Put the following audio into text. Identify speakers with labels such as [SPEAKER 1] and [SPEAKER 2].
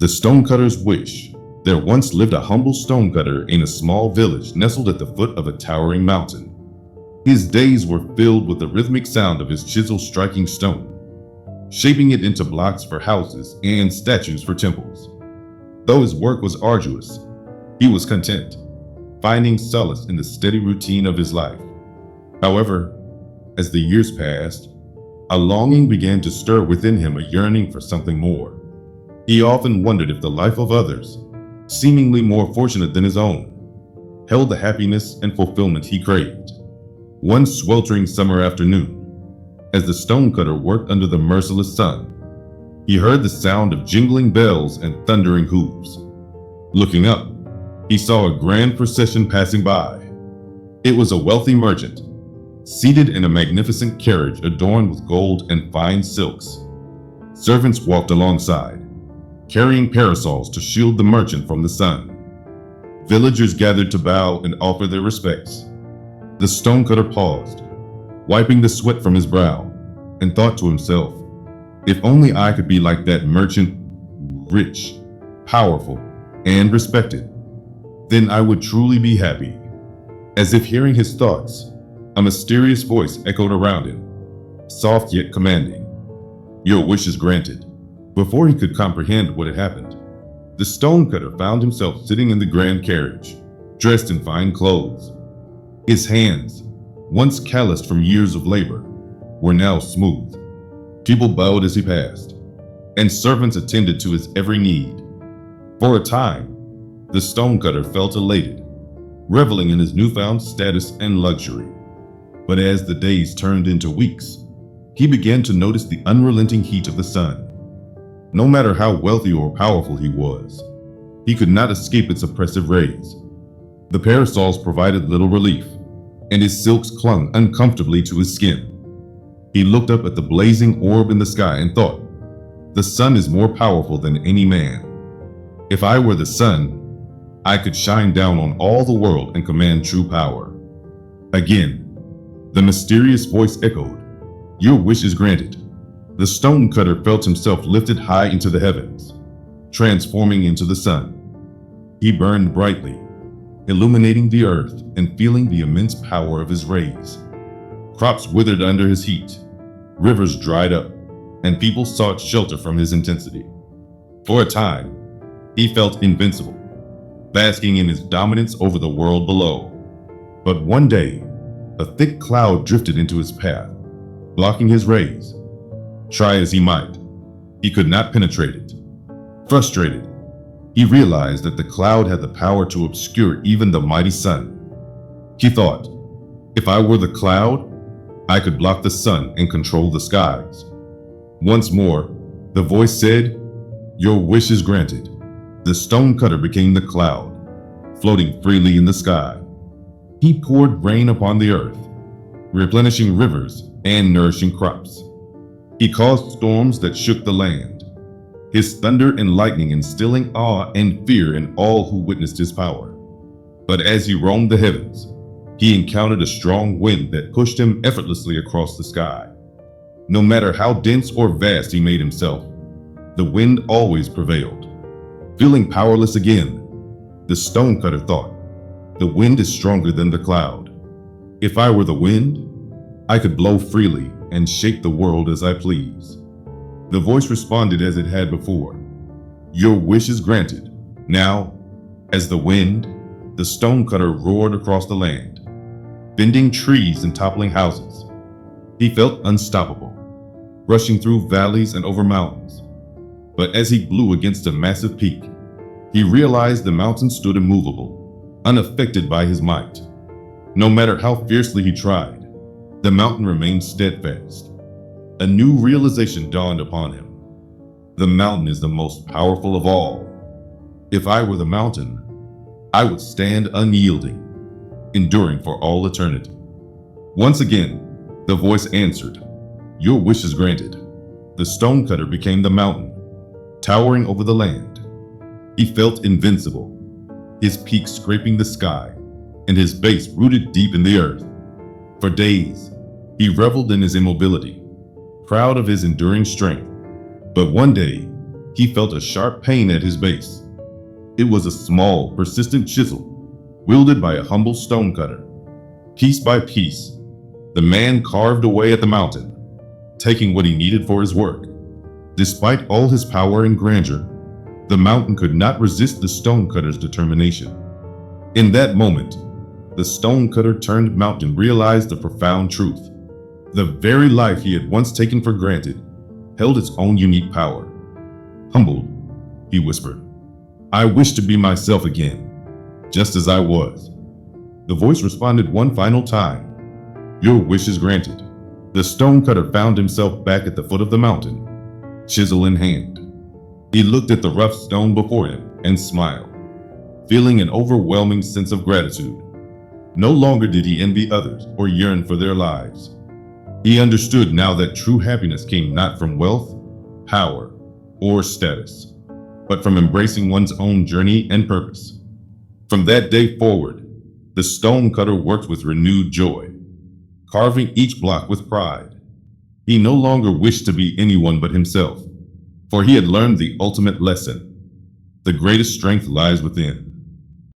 [SPEAKER 1] The Stonecutter's Wish. There once lived a humble stonecutter in a small village nestled at the foot of a towering mountain. His days were filled with the rhythmic sound of his chisel striking stone, shaping it into blocks for houses and statues for temples. Though his work was arduous, he was content, finding solace in the steady routine of his life. However, as the years passed, a longing began to stir within him, a yearning for something more. He often wondered if the life of others, seemingly more fortunate than his own, held the happiness and fulfillment he craved. One sweltering summer afternoon, as the stonecutter worked under the merciless sun, he heard the sound of jingling bells and thundering hooves. Looking up, he saw a grand procession passing by. It was a wealthy merchant, seated in a magnificent carriage adorned with gold and fine silks. Servants walked alongside, carrying parasols to shield the merchant from the sun. Villagers gathered to bow and offer their respects. The stonecutter paused, wiping the sweat from his brow, and thought to himself, if only I could be like that merchant, rich, powerful, and respected, then I would truly be happy. As if hearing his thoughts, a mysterious voice echoed around him, soft yet commanding. Your wish is granted. Before he could comprehend what had happened, the stonecutter found himself sitting in the grand carriage, dressed in fine clothes. His hands, once calloused from years of labor, were now smooth. People bowed as he passed, and servants attended to his every need. For a time, the stonecutter felt elated, reveling in his newfound status and luxury. But as the days turned into weeks, he began to notice the unrelenting heat of the sun. No matter how wealthy or powerful he was, he could not escape its oppressive rays. The parasols provided little relief, and his silks clung uncomfortably to his skin. He looked up at the blazing orb in the sky and thought, the sun is more powerful than any man. If I were the sun, I could shine down on all the world and command true power. Again, the mysterious voice echoed, your wish is granted. The stonecutter felt himself lifted high into the heavens, transforming into the sun. He burned brightly, illuminating the earth and feeling the immense power of his rays. Crops withered under his heat, rivers dried up, and people sought shelter from his intensity. For a time, he felt invincible, basking in his dominance over the world below. But one day, a thick cloud drifted into his path, blocking his rays. Try as he might, he could not penetrate it. Frustrated, he realized that the cloud had the power to obscure even the mighty sun. He thought, if I were the cloud, I could block the sun and control the skies. Once more, the voice said, your wish is granted. The stonecutter became the cloud, floating freely in the sky. He poured rain upon the earth, replenishing rivers and nourishing crops. He caused storms that shook the land, his thunder and lightning instilling awe and fear in all who witnessed his power. But as he roamed the heavens, he encountered a strong wind that pushed him effortlessly across the sky. No matter how dense or vast he made himself, the wind always prevailed. Feeling powerless again, the stonecutter thought, the wind is stronger than the cloud. If I were the wind, I could blow freely and shape the world as I please. The voice responded as it had before. Your wish is granted. Now, as the wind, the stonecutter roared across the land, bending trees and toppling houses. He felt unstoppable, rushing through valleys and over mountains. But as he blew against a massive peak, he realized the mountain stood immovable, unaffected by his might. No matter how fiercely he tried, the mountain remained steadfast. A new realization dawned upon him. The mountain is the most powerful of all. If I were the mountain, I would stand unyielding, enduring for all eternity. Once again, the voice answered, your wish is granted. The stonecutter became the mountain, towering over the land. He felt invincible, his peak scraping the sky, and his base rooted deep in the earth. For days, he reveled in his immobility, proud of his enduring strength. But one day, he felt a sharp pain at his base. It was a small, persistent chisel, wielded by a humble stonecutter. Piece by piece, the man carved away at the mountain, taking what he needed for his work. Despite all his power and grandeur, the mountain could not resist the stonecutter's determination. In that moment, the stonecutter turned mountain and realized the profound truth. The very life he had once taken for granted held its own unique power. Humbled, he whispered, "I wish to be myself again, just as I was." The voice responded one final time, "Your wish is granted." The stonecutter found himself back at the foot of the mountain, chisel in hand. He looked at the rough stone before him and smiled, feeling an overwhelming sense of gratitude. No longer did he envy others or yearn for their lives. He understood now that true happiness came not from wealth, power, or status, but from embracing one's own journey and purpose. From that day forward, the stonecutter worked with renewed joy, carving each block with pride. He no longer wished to be anyone but himself, for he had learned the ultimate lesson: the greatest strength lies within.